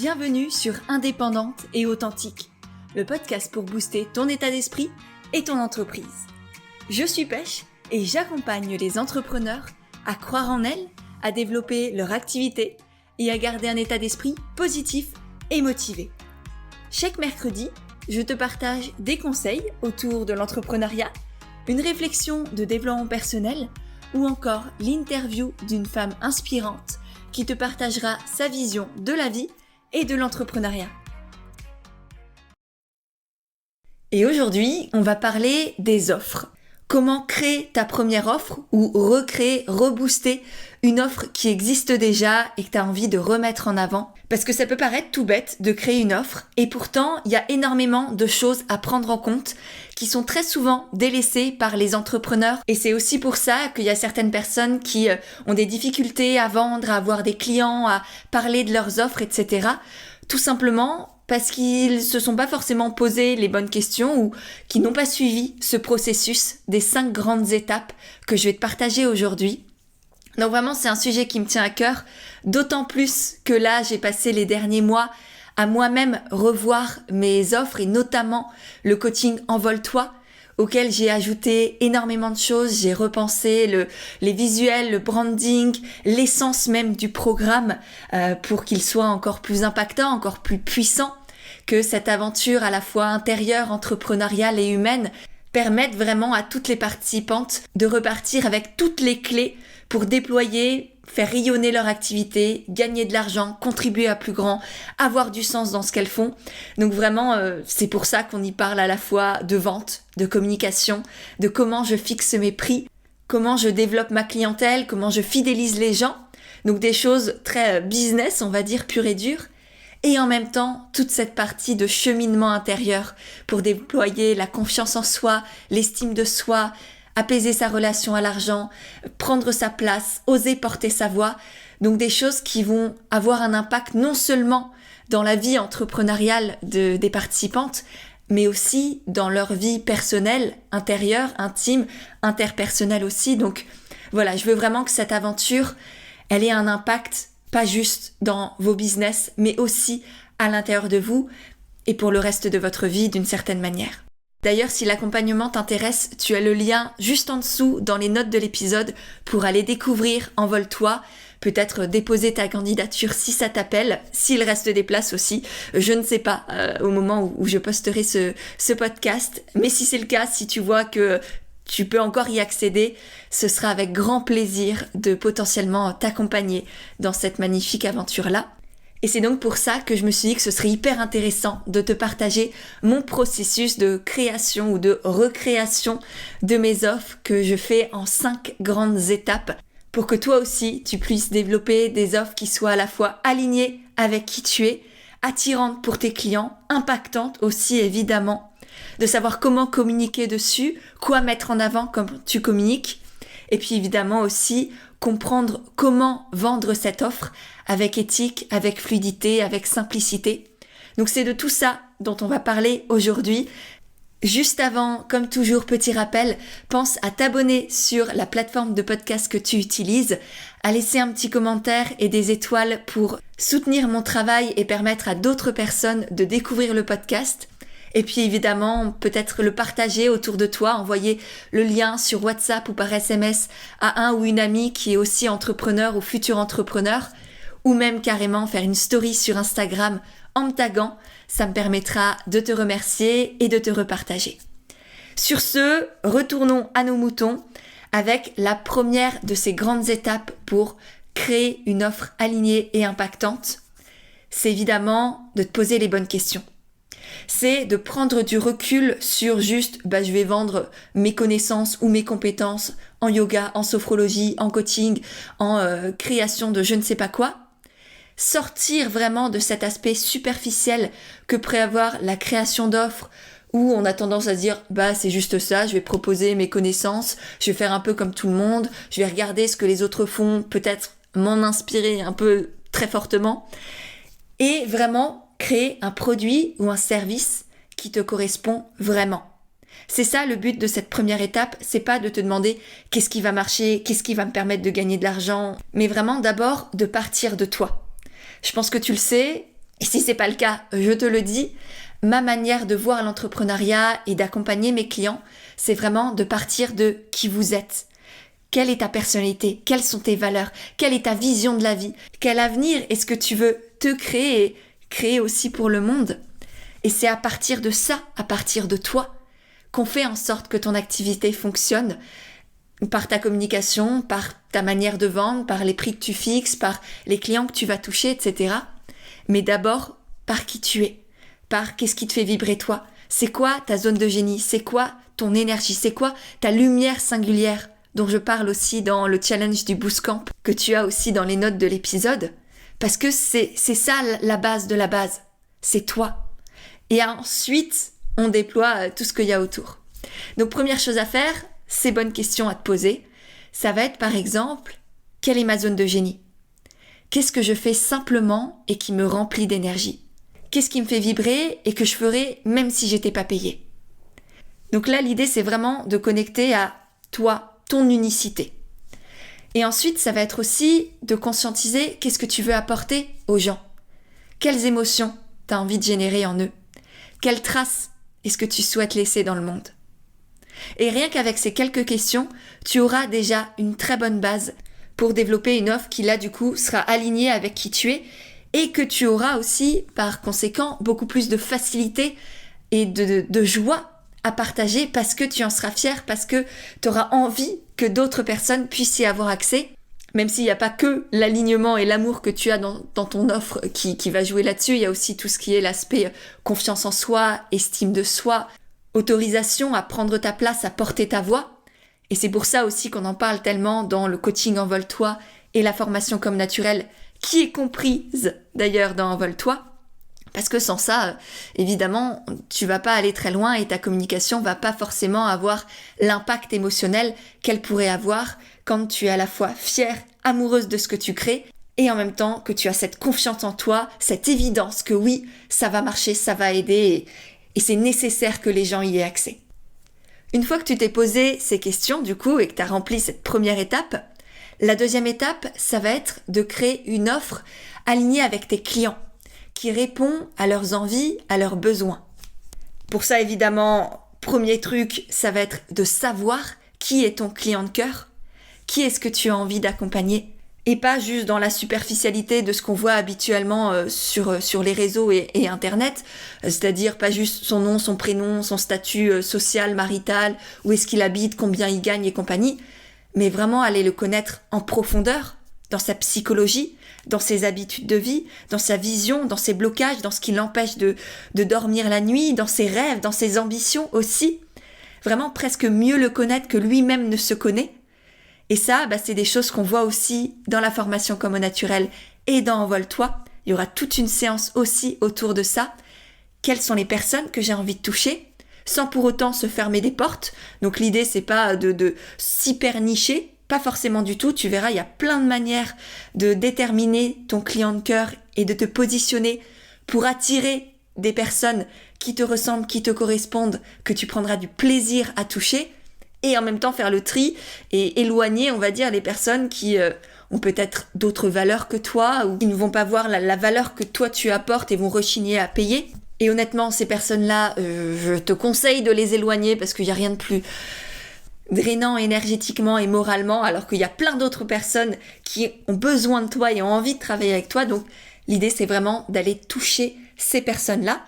Bienvenue sur Indépendante et Authentique, le podcast pour booster ton état d'esprit et ton entreprise. Je suis Pêche et j'accompagne les entrepreneurs à croire en elles, à développer leur activité et à garder un état d'esprit positif et motivé. Chaque mercredi, je te partage des conseils autour de l'entrepreneuriat, une réflexion de développement personnel ou encore l'interview d'une femme inspirante qui te partagera sa vision de la vie et de l'entrepreneuriat. Et aujourd'hui, on va parler des offres. Comment créer ta première offre ou recréer, rebooster une offre qui existe déjà et que tu as envie de remettre en avant. Parce que ça peut paraître tout bête de créer une offre et pourtant, il y a énormément de choses à prendre en compte qui sont très souvent délaissées par les entrepreneurs. Et c'est aussi pour ça qu'il y a certaines personnes qui ont des difficultés à vendre, à avoir des clients, à parler de leurs offres, etc. Tout simplement parce qu'ils se sont pas forcément posé les bonnes questions ou qui n'ont pas suivi ce processus des 5 grandes étapes que je vais te partager aujourd'hui. Donc vraiment, c'est un sujet qui me tient à cœur, d'autant plus que là, j'ai passé les derniers mois à moi-même revoir mes offres et notamment le coaching Envole-toi, auquel j'ai ajouté énormément de choses. J'ai repensé les visuels, le branding, l'essence même du programme pour qu'il soit encore plus impactant, encore plus puissant, que cette aventure à la fois intérieure, entrepreneuriale et humaine permette vraiment à toutes les participantes de repartir avec toutes les clés pour déployer, faire rayonner leur activité, gagner de l'argent, contribuer à plus grand, avoir du sens dans ce qu'elles font. Donc vraiment, c'est pour ça qu'on y parle à la fois de vente, de communication, de comment je fixe mes prix, comment je développe ma clientèle, comment je fidélise les gens. Donc des choses très business, on va dire, pure et dure. Et en même temps, toute cette partie de cheminement intérieur pour déployer la confiance en soi, l'estime de soi, apaiser sa relation à l'argent, prendre sa place, oser porter sa voix. Donc des choses qui vont avoir un impact non seulement dans la vie entrepreneuriale des participantes, mais aussi dans leur vie personnelle, intérieure, intime, interpersonnelle aussi. Donc voilà, je veux vraiment que cette aventure, elle ait un impact pas juste dans vos business, mais aussi à l'intérieur de vous et pour le reste de votre vie d'une certaine manière. D'ailleurs, si l'accompagnement t'intéresse, tu as le lien juste en dessous dans les notes de l'épisode pour aller découvrir Envole-toi, peut-être déposer ta candidature si ça t'appelle, s'il reste des places aussi, je ne sais pas au moment où je posterai ce podcast, mais si c'est le cas, si tu vois que tu peux encore y accéder, ce sera avec grand plaisir de potentiellement t'accompagner dans cette magnifique aventure-là. Et c'est donc pour ça que je me suis dit que ce serait hyper intéressant de te partager mon processus de création ou de recréation de mes offres que je fais en 5 grandes étapes pour que toi aussi tu puisses développer des offres qui soient à la fois alignées avec qui tu es, attirantes pour tes clients, impactantes aussi évidemment, de savoir comment communiquer dessus, quoi mettre en avant quand tu communiques, et puis évidemment aussi comprendre comment vendre cette offre avec éthique, avec fluidité, avec simplicité. Donc c'est de tout ça dont on va parler aujourd'hui. Juste avant, comme toujours, petit rappel, pense à t'abonner sur la plateforme de podcast que tu utilises, à laisser un petit commentaire et des étoiles pour soutenir mon travail et permettre à d'autres personnes de découvrir le podcast. Et puis évidemment, peut-être le partager autour de toi, envoyer le lien sur WhatsApp ou par SMS à un ou une amie qui est aussi entrepreneur ou futur entrepreneur, ou même carrément faire une story sur Instagram en me taguant, ça me permettra de te remercier et de te repartager. Sur ce, retournons à nos moutons avec la première de ces grandes étapes pour créer une offre alignée et impactante. C'est évidemment de te poser les bonnes questions. C'est de prendre du recul sur juste je vais vendre mes connaissances ou mes compétences en yoga, en sophrologie, en coaching, en création de je ne sais pas quoi. Sortir vraiment de cet aspect superficiel que pourrait avoir la création d'offres où on a tendance à se dire c'est juste ça, je vais proposer mes connaissances, je vais faire un peu comme tout le monde, je vais regarder ce que les autres font, peut-être m'en inspirer un peu très fortement et vraiment créer un produit ou un service qui te correspond vraiment. C'est ça le but de cette première étape, c'est pas de te demander qu'est-ce qui va marcher, qu'est-ce qui va me permettre de gagner de l'argent, mais vraiment d'abord de partir de toi. Je pense que tu le sais, Et si c'est pas le cas, je te le dis, ma manière de voir l'entrepreneuriat et d'accompagner mes clients, c'est vraiment de partir de qui vous êtes. Quelle est ta personnalité? Quelles sont tes valeurs? Quelle est ta vision de la vie? Quel avenir est-ce que tu veux te créer et créer aussi pour le monde? Et c'est à partir de ça, à partir de toi, qu'on fait en sorte que ton activité fonctionne par ta communication, par ta manière de vendre, par les prix que tu fixes, par les clients que tu vas toucher, etc. Mais d'abord, par qui tu es, par qu'est-ce qui te fait vibrer toi. C'est quoi ta zone de génie? C'est quoi ton énergie? C'est quoi ta lumière singulière dont je parle aussi dans le challenge du Bootcamp que tu as aussi dans les notes de l'épisode? Parce que c'est ça la base de la base. C'est toi. Et ensuite, on déploie tout ce qu'il y a autour. Donc première chose à faire, ces bonnes questions à te poser, ça va être par exemple, quelle est ma zone de génie? Qu'est-ce que je fais simplement et qui me remplit d'énergie? Qu'est-ce qui me fait vibrer et que je ferais même si j'étais pas payée? Donc là, l'idée, c'est vraiment de connecter à toi, ton unicité. Et ensuite, ça va être aussi de conscientiser qu'est-ce que tu veux apporter aux gens. Quelles émotions tu as envie de générer en eux? Quelles traces est-ce que tu souhaites laisser dans le monde? Et rien qu'avec ces quelques questions, tu auras déjà une très bonne base pour développer une offre qui là du coup sera alignée avec qui tu es et que tu auras aussi par conséquent beaucoup plus de facilité et de joie à partager parce que tu en seras fier, parce que tu auras envie que d'autres personnes puissent y avoir accès, même s'il n'y a pas que l'alignement et l'amour que tu as dans ton offre qui va jouer là-dessus, il y a aussi tout ce qui est l'aspect confiance en soi, estime de soi, autorisation à prendre ta place, à porter ta voix. Et c'est pour ça aussi qu'on en parle tellement dans le coaching Envole-toi et la formation Comme Naturel, qui est comprise d'ailleurs dans Envole-toi. Parce que sans ça, évidemment, tu vas pas aller très loin et ta communication va pas forcément avoir l'impact émotionnel qu'elle pourrait avoir quand tu es à la fois fière, amoureuse de ce que tu crées et en même temps que tu as cette confiance en toi, cette évidence que oui, ça va marcher, ça va aider et c'est nécessaire que les gens y aient accès. Une fois que tu t'es posé ces questions du coup et que tu as rempli cette première étape, la deuxième étape, ça va être de créer une offre alignée avec tes clients, qui répond à leurs envies, à leurs besoins. Pour ça, évidemment, premier truc, ça va être de savoir qui est ton client de cœur, qui est-ce que tu as envie d'accompagner, et pas juste dans la superficialité de ce qu'on voit habituellement sur les réseaux et Internet, c'est-à-dire pas juste son nom, son prénom, son statut social, marital, où est-ce qu'il habite, combien il gagne et compagnie, mais vraiment aller le connaître en profondeur, dans sa psychologie, dans ses habitudes de vie, dans sa vision, dans ses blocages, dans ce qui l'empêche de dormir la nuit, dans ses rêves, dans ses ambitions aussi. Vraiment presque mieux le connaître que lui-même ne se connaît. Et ça, c'est des choses qu'on voit aussi dans la formation Comme Naturel et dans Envole-toi. Il y aura toute une séance aussi autour de ça. Quelles sont les personnes que j'ai envie de toucher, sans pour autant se fermer des portes. Donc l'idée, c'est pas de s'hyper nicher, pas forcément du tout. Tu verras, il y a plein de manières de déterminer ton client de cœur et de te positionner pour attirer des personnes qui te ressemblent, qui te correspondent, que tu prendras du plaisir à toucher. Et en même temps faire le tri et éloigner, on va dire, les personnes qui ont peut-être d'autres valeurs que toi ou qui ne vont pas voir la valeur que toi tu apportes et vont rechigner à payer. Et honnêtement, ces personnes-là, je te conseille de les éloigner parce qu'il n'y a rien de plus drainant énergétiquement et moralement, alors qu'il y a plein d'autres personnes qui ont besoin de toi et ont envie de travailler avec toi. Donc l'idée, c'est vraiment d'aller toucher ces personnes-là.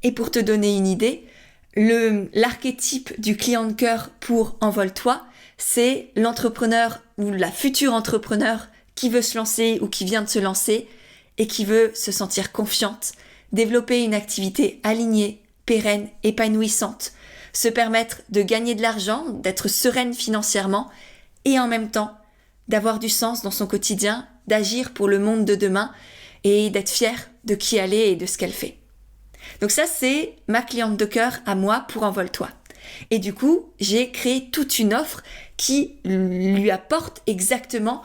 Et pour te donner une idée, l'archétype du client de cœur pour Envole-toi, c'est l'entrepreneur ou la future entrepreneur qui veut se lancer ou qui vient de se lancer et qui veut se sentir confiante, développer une activité alignée, pérenne, épanouissante, se permettre de gagner de l'argent, d'être sereine financièrement et en même temps d'avoir du sens dans son quotidien, d'agir pour le monde de demain et d'être fière de qui elle est et de ce qu'elle fait. Donc ça, c'est ma cliente de cœur à moi pour Envole-toi. Et du coup, j'ai créé toute une offre qui lui apporte exactement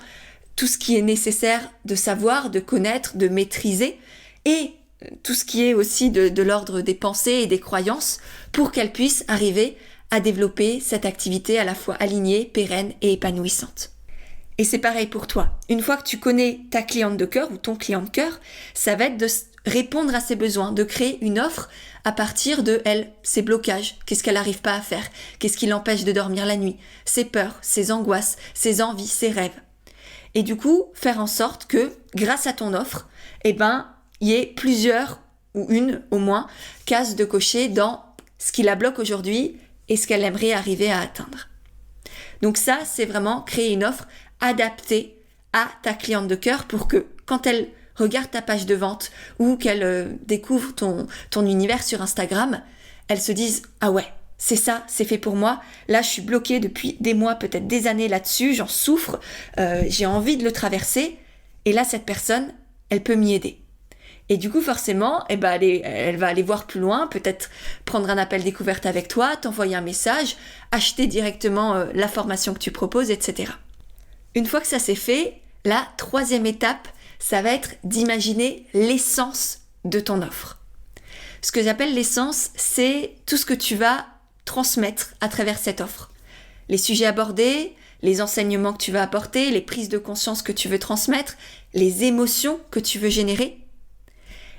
tout ce qui est nécessaire de savoir, de connaître, de maîtriser et tout ce qui est aussi de l'ordre des pensées et des croyances pour qu'elle puisse arriver à développer cette activité à la fois alignée, pérenne et épanouissante. Et c'est pareil pour toi. Une fois que tu connais ta cliente de cœur ou ton client de cœur, ça va être de répondre à ses besoins, de créer une offre à partir de elle, ses blocages, qu'est-ce qu'elle n'arrive pas à faire, qu'est-ce qui l'empêche de dormir la nuit, ses peurs, ses angoisses, ses envies, ses rêves. Et du coup, faire en sorte que, grâce à ton offre, il y ait plusieurs, ou une au moins, cases de cocher dans ce qui la bloque aujourd'hui et ce qu'elle aimerait arriver à atteindre. Donc ça, c'est vraiment créer une offre adaptée à ta cliente de cœur pour que, quand elle regarde ta page de vente ou qu'elle découvre ton univers sur Instagram, elle se dise « Ah ouais, c'est ça, c'est fait pour moi. Là, je suis bloquée depuis des mois, peut-être des années là-dessus, j'en souffre, j'ai envie de le traverser. Et là, cette personne, elle peut m'y aider. » Et du coup, forcément, elle va aller voir plus loin, peut-être prendre un appel découverte avec toi, t'envoyer un message, acheter directement la formation que tu proposes, etc. Une fois que ça c'est fait, la troisième étape, ça va être d'imaginer l'essence de ton offre. Ce que j'appelle l'essence, c'est tout ce que tu vas transmettre à travers cette offre. Les sujets abordés, les enseignements que tu vas apporter, les prises de conscience que tu veux transmettre, les émotions que tu veux générer.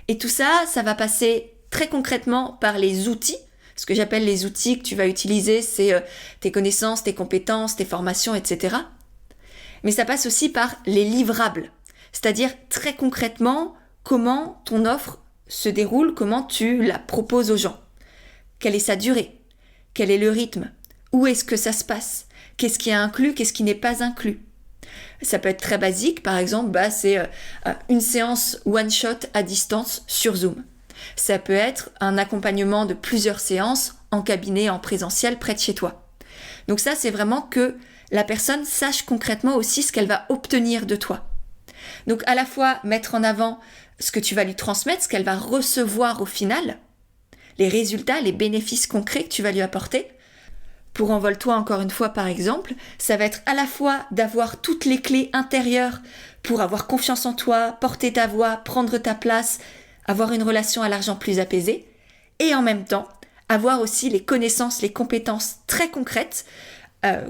Et tout ça, ça va passer très concrètement par les outils. Ce que j'appelle les outils que tu vas utiliser, c'est tes connaissances, tes compétences, tes formations, etc. Mais ça passe aussi par les livrables. C'est-à-dire très concrètement, comment ton offre se déroule, comment tu la proposes aux gens. Quelle est sa durée? Quel est le rythme? Où est-ce que ça se passe? Qu'est-ce qui est inclus? Qu'est-ce qui n'est pas inclus? Ça peut être très basique, par exemple, c'est une séance one-shot à distance sur Zoom. Ça peut être un accompagnement de plusieurs séances en cabinet, en présentiel, près de chez toi. Donc ça, c'est vraiment que la personne sache concrètement aussi ce qu'elle va obtenir de toi. Donc à la fois mettre en avant ce que tu vas lui transmettre, ce qu'elle va recevoir au final, les résultats, les bénéfices concrets que tu vas lui apporter. Pour Envole-toi, encore une fois, par exemple, ça va être à la fois d'avoir toutes les clés intérieures pour avoir confiance en toi, porter ta voix, prendre ta place, avoir une relation à l'argent plus apaisée, et en même temps, avoir aussi les connaissances, les compétences très concrètes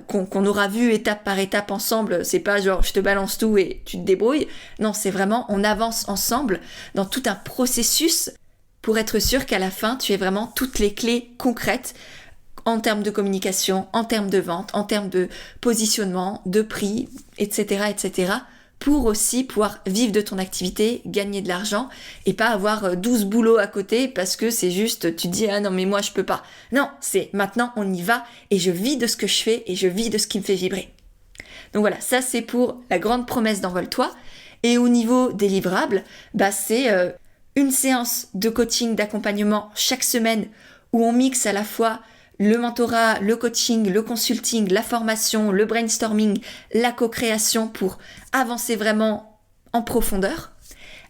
qu'on aura vu étape par étape ensemble. C'est pas genre je te balance tout et tu te débrouilles. Non, c'est vraiment on avance ensemble dans tout un processus pour être sûr qu'à la fin, tu aies vraiment toutes les clés concrètes en termes de communication, en termes de vente, en termes de positionnement, de prix, etc., etc., pour aussi pouvoir vivre de ton activité, gagner de l'argent et pas avoir 12 boulots à côté parce que c'est juste, tu te dis « Ah non, mais moi, je peux pas ». Non, c'est maintenant, on y va et je vis de ce que je fais et je vis de ce qui me fait vibrer. Donc voilà, ça c'est pour la grande promesse d'Envole-toi. Et au niveau des livrables, c'est une séance de coaching, d'accompagnement chaque semaine où on mixe à la fois le mentorat, le coaching, le consulting, la formation, le brainstorming, la co-création pour avancer vraiment en profondeur.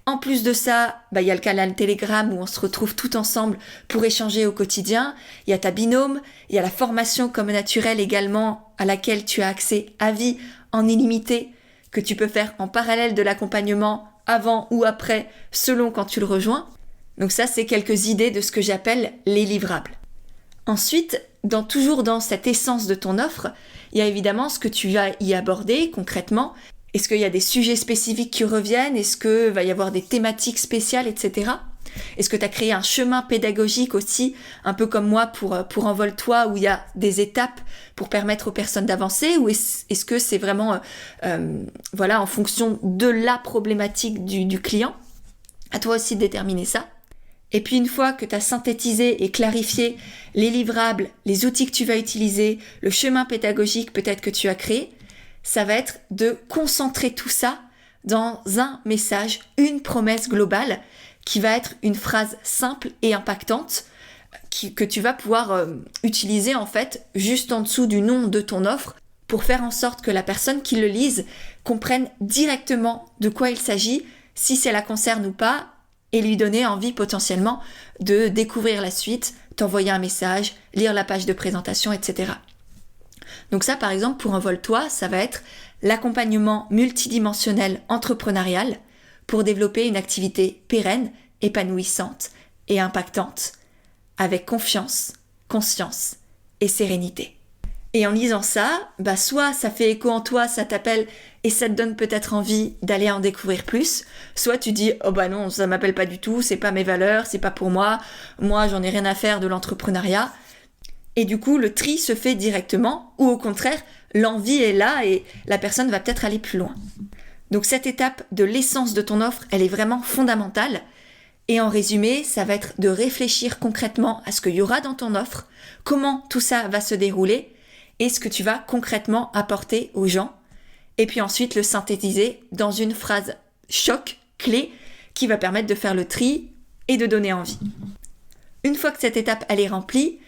En plus de ça, il y a le canal Telegram où on se retrouve tout ensemble pour échanger au quotidien. Il y a ta binôme, il y a la formation comme naturelle également à laquelle tu as accès à vie en illimité que tu peux faire en parallèle de l'accompagnement avant ou après selon quand tu le rejoins. Donc ça, c'est quelques idées de ce que j'appelle les livrables. Ensuite, toujours dans cette essence de ton offre, il y a évidemment ce que tu vas y aborder concrètement. Est-ce qu'il y a des sujets spécifiques qui reviennent? Est-ce qu'il va y avoir des thématiques spéciales, etc. Est-ce que tu as créé un chemin pédagogique aussi, un peu comme moi pour Envole-toi, où il y a des étapes pour permettre aux personnes d'avancer? Ou est-ce que c'est vraiment en fonction de la problématique du client? À toi aussi de déterminer ça. Et puis une fois que tu as synthétisé et clarifié les livrables, les outils que tu vas utiliser, le chemin pédagogique peut-être que tu as créé, ça va être de concentrer tout ça dans un message, une promesse globale qui va être une phrase simple et impactante que tu vas pouvoir utiliser en fait juste en dessous du nom de ton offre pour faire en sorte que la personne qui le lise comprenne directement de quoi il s'agit, si ça la concerne ou pas, et lui donner envie potentiellement de découvrir la suite, t'envoyer un message, lire la page de présentation, etc. Donc ça, par exemple, pour Envole-toi, ça va être l'accompagnement multidimensionnel entrepreneurial pour développer une activité pérenne, épanouissante et impactante, avec confiance, conscience et sérénité. Et en lisant ça, soit ça fait écho en toi, ça t'appelle et ça te donne peut-être envie d'aller en découvrir plus, soit tu dis « Oh non, ça m'appelle pas du tout, c'est pas mes valeurs, c'est pas pour moi j'en ai rien à faire de l'entrepreneuriat ». Et du coup, le tri se fait directement, ou au contraire, l'envie est là et la personne va peut-être aller plus loin. Donc cette étape de l'essence de ton offre, elle est vraiment fondamentale. Et en résumé, ça va être de réfléchir concrètement à ce qu'il y aura dans ton offre, comment tout ça va se dérouler et ce que tu vas concrètement apporter aux gens. Et puis ensuite le synthétiser dans une phrase choc, clé, qui va permettre de faire le tri et de donner envie. Une fois que cette étape elle est remplie,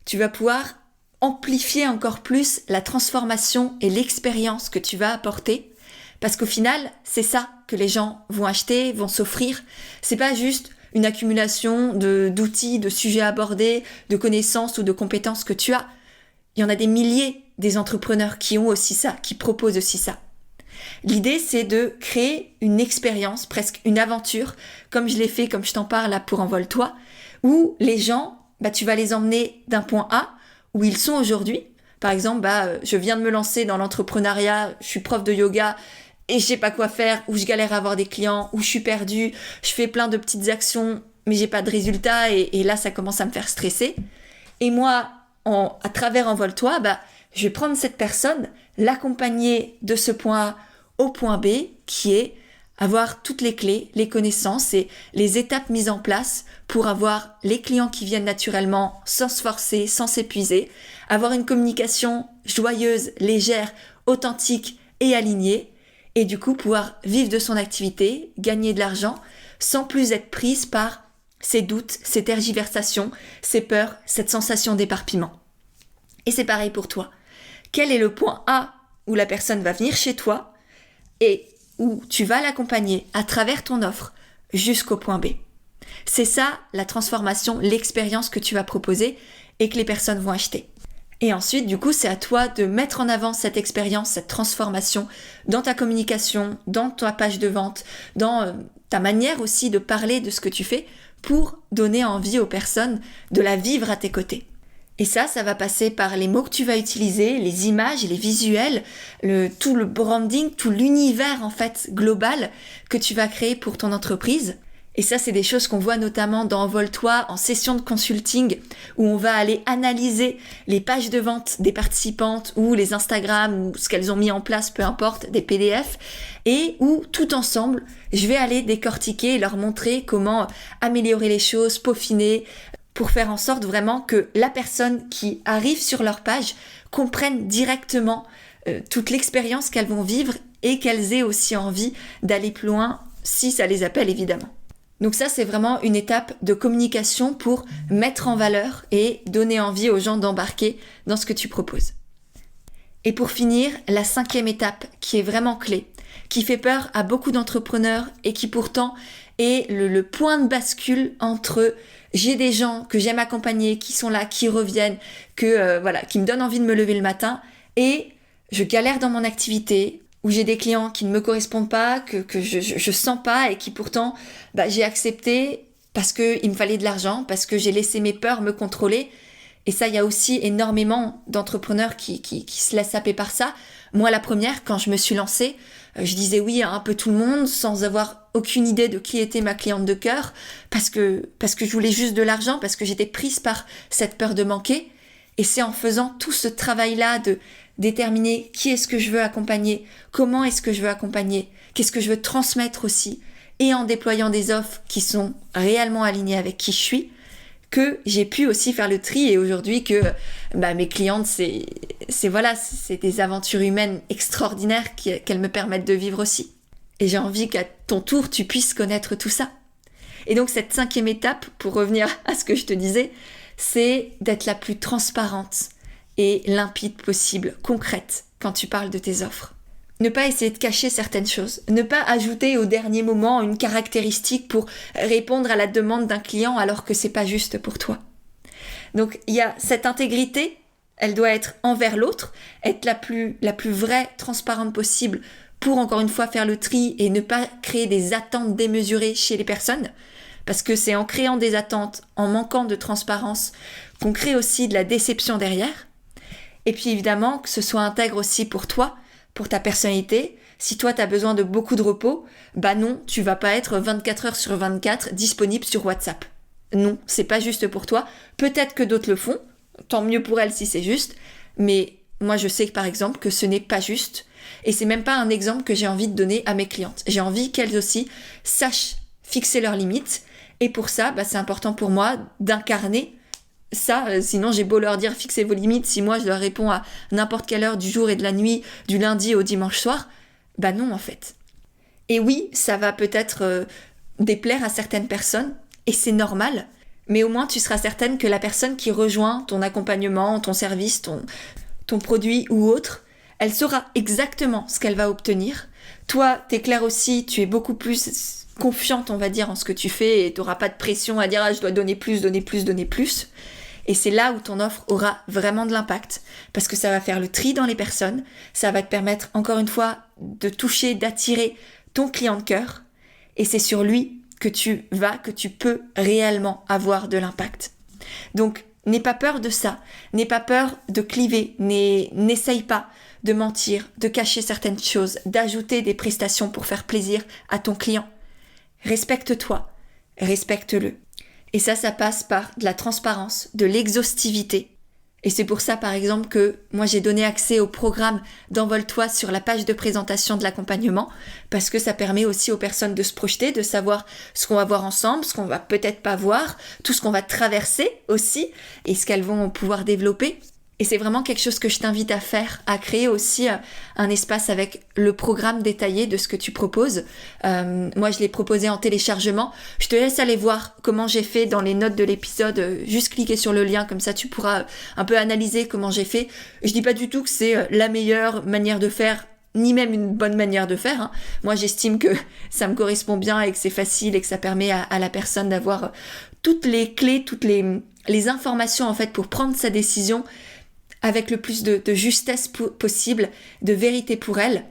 tu vas pouvoir amplifier encore plus la transformation et l'expérience que tu vas apporter. Parce qu'au final, c'est ça que les gens vont acheter, vont s'offrir. C'est pas juste une accumulation d'outils, de sujets abordés, de connaissances ou de compétences que tu as. Il y en a des milliers des entrepreneurs qui ont aussi ça, qui proposent aussi ça. L'idée, c'est de créer une expérience, presque une aventure, comme je l'ai fait, comme je t'en parle là pour Envole-toi, où les gens, tu vas les emmener d'un point A, où ils sont aujourd'hui. Par exemple, je viens de me lancer dans l'entrepreneuriat, je suis prof de yoga, et je sais pas quoi faire, ou je galère à avoir des clients, ou je suis perdue, je fais plein de petites actions, mais j'ai pas de résultats, et là, ça commence à me faire stresser. Et moi, à travers Envole-toi, je vais prendre cette personne, l'accompagner de ce point A au point B, qui est avoir toutes les clés, les connaissances et les étapes mises en place pour avoir les clients qui viennent naturellement, sans se forcer, sans s'épuiser, avoir une communication joyeuse, légère, authentique et alignée, et du coup pouvoir vivre de son activité, gagner de l'argent, sans plus être prise par ses doutes, ses tergiversations, ses peurs, cette sensation d'éparpillement. Et c'est pareil pour toi. Quel est le point A où la personne va venir chez toi et où tu vas l'accompagner à travers ton offre jusqu'au point B? C'est ça la transformation, l'expérience que tu vas proposer et que les personnes vont acheter. Et ensuite, du coup, c'est à toi de mettre en avant cette expérience, cette transformation dans ta communication, dans ta page de vente, dans ta manière aussi de parler de ce que tu fais pour donner envie aux personnes de la vivre à tes côtés. Et ça va passer par les mots que tu vas utiliser, les images, les visuels, tout le branding, tout l'univers en fait global que tu vas créer pour ton entreprise. Et ça, c'est des choses qu'on voit notamment dans Envole-toi en session de consulting où on va aller analyser les pages de vente des participantes ou les Instagram ou ce qu'elles ont mis en place, peu importe, des PDF, et où tout ensemble, je vais aller décortiquer et leur montrer comment améliorer les choses, peaufiner, pour faire en sorte vraiment que la personne qui arrive sur leur page comprenne directement toute l'expérience qu'elles vont vivre et qu'elles aient aussi envie d'aller plus loin si ça les appelle évidemment. Donc ça, c'est vraiment une étape de communication pour mettre en valeur et donner envie aux gens d'embarquer dans ce que tu proposes. Et pour finir, la 5e étape qui est vraiment clé, qui fait peur à beaucoup d'entrepreneurs et qui pourtant est le point de bascule entre j'ai des gens que j'aime accompagner, qui sont là, qui reviennent, qui me donnent envie de me lever le matin et je galère dans mon activité, où j'ai des clients qui ne me correspondent pas, que je sens pas et qui pourtant j'ai accepté parce qu'il me fallait de l'argent, parce que j'ai laissé mes peurs me contrôler. Et ça, il y a aussi énormément d'entrepreneurs qui se laissent happer par ça. Moi, la première, quand je me suis lancée, je disais oui à un peu tout le monde sans avoir aucune idée de qui était ma cliente de cœur parce que je voulais juste de l'argent, parce que j'étais prise par cette peur de manquer. Et c'est en faisant tout ce travail-là de déterminer qui est-ce que je veux accompagner, comment est-ce que je veux accompagner, qu'est-ce que je veux transmettre aussi, et en déployant des offres qui sont réellement alignées avec qui je suis, que j'ai pu aussi faire le tri et aujourd'hui que mes clientes, c'est des aventures humaines extraordinaires qu'elles me permettent de vivre aussi. Et j'ai envie qu'à ton tour, tu puisses connaître tout ça. Et donc cette 5e étape, pour revenir à ce que je te disais, c'est d'être la plus transparente et limpide possible, concrète, quand tu parles de tes offres. Ne pas essayer de cacher certaines choses, ne pas ajouter au dernier moment une caractéristique pour répondre à la demande d'un client alors que c'est pas juste pour toi. Donc il y a cette intégrité, elle doit être envers l'autre, être la plus vraie, transparente possible pour encore une fois faire le tri et ne pas créer des attentes démesurées chez les personnes. Parce que c'est en créant des attentes, en manquant de transparence, qu'on crée aussi de la déception derrière. Et puis évidemment, que ce soit intègre aussi pour toi, pour ta personnalité. Si toi, tu as besoin de beaucoup de repos, bah non, tu vas pas être 24 heures sur 24 disponible sur WhatsApp. Non, c'est pas juste pour toi. Peut-être que d'autres le font, tant mieux pour elles si c'est juste, mais moi je sais par exemple que ce n'est pas juste, et c'est même pas un exemple que j'ai envie de donner à mes clientes. J'ai envie qu'elles aussi sachent fixer leurs limites, et pour ça, bah, c'est important pour moi d'incarner ça, sinon j'ai beau leur dire fixez vos limites, si moi je leur réponds à n'importe quelle heure du jour et de la nuit, du lundi au dimanche soir, bah non en fait. Et oui, ça va peut-être déplaire à certaines personnes, et c'est normal, mais au moins tu seras certaine que la personne qui rejoint ton accompagnement, ton service, ton produit ou autre, elle saura exactement ce qu'elle va obtenir. Toi, t'es claire aussi, tu es beaucoup plus confiante, on va dire, en ce que tu fais, et t'auras pas de pression à dire « Ah, je dois donner plus, donner plus, donner plus ». Et c'est là où ton offre aura vraiment de l'impact, parce que ça va faire le tri dans les personnes, ça va te permettre, encore une fois, de toucher, d'attirer ton client de cœur, et c'est sur lui que tu peux réellement avoir de l'impact. Donc, n'aie pas peur de ça, n'aie pas peur de cliver, n'essaye pas de mentir, de cacher certaines choses, d'ajouter des prestations pour faire plaisir à ton client. Respecte-toi, respecte-le. Et ça passe par de la transparence, de l'exhaustivité. Et c'est pour ça, par exemple, que moi j'ai donné accès au programme d'Envole-toi sur la page de présentation de l'accompagnement, parce que ça permet aussi aux personnes de se projeter, de savoir ce qu'on va voir ensemble, ce qu'on va peut-être pas voir, tout ce qu'on va traverser aussi, et ce qu'elles vont pouvoir développer. Et c'est vraiment quelque chose que je t'invite à faire, à créer aussi un espace avec le programme détaillé de ce que tu proposes. Moi, je l'ai proposé en téléchargement. Je te laisse aller voir comment j'ai fait dans les notes de l'épisode. Juste cliquer sur le lien, comme ça tu pourras un peu analyser comment j'ai fait. Je dis pas du tout que c'est la meilleure manière de faire, ni même une bonne manière de faire, hein. Moi, j'estime que ça me correspond bien et que c'est facile et que ça permet à la personne d'avoir toutes les clés, toutes les informations en fait pour prendre sa décision avec le plus de justesse possible, de vérité pour elle.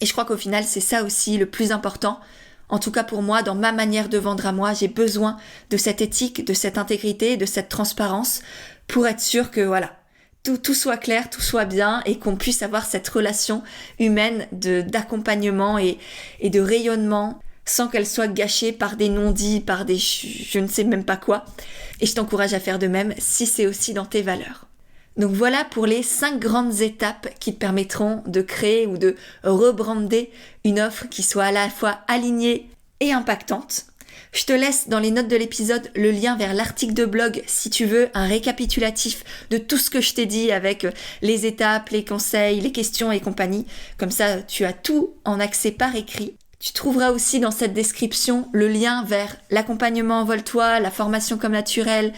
Et je crois qu'au final, c'est ça aussi le plus important. En tout cas pour moi, dans ma manière de vendre à moi, j'ai besoin de cette éthique, de cette intégrité, de cette transparence pour être sûr que voilà, tout soit clair, tout soit bien et qu'on puisse avoir cette relation humaine d'accompagnement et de rayonnement sans qu'elle soit gâchée par des non-dits, par des je ne sais même pas quoi. Et je t'encourage à faire de même si c'est aussi dans tes valeurs. Donc voilà pour les 5 grandes étapes qui te permettront de créer ou de rebrander une offre qui soit à la fois alignée et impactante. Je te laisse dans les notes de l'épisode le lien vers l'article de blog si tu veux un récapitulatif de tout ce que je t'ai dit avec les étapes, les conseils, les questions et compagnie. Comme ça, tu as tout en accès par écrit. Tu trouveras aussi dans cette description le lien vers l'accompagnement Envole-toi, la formation comme naturelle,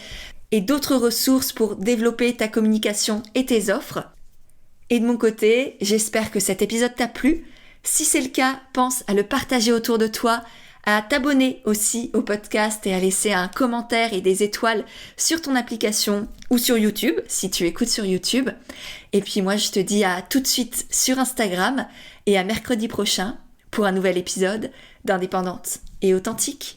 et d'autres ressources pour développer ta communication et tes offres. Et de mon côté, j'espère que cet épisode t'a plu. Si c'est le cas, pense à le partager autour de toi, à t'abonner aussi au podcast et à laisser un commentaire et des étoiles sur ton application ou sur YouTube, si tu écoutes sur YouTube. Et puis moi, je te dis à tout de suite sur Instagram et à mercredi prochain pour un nouvel épisode d'Indépendante et Authentique.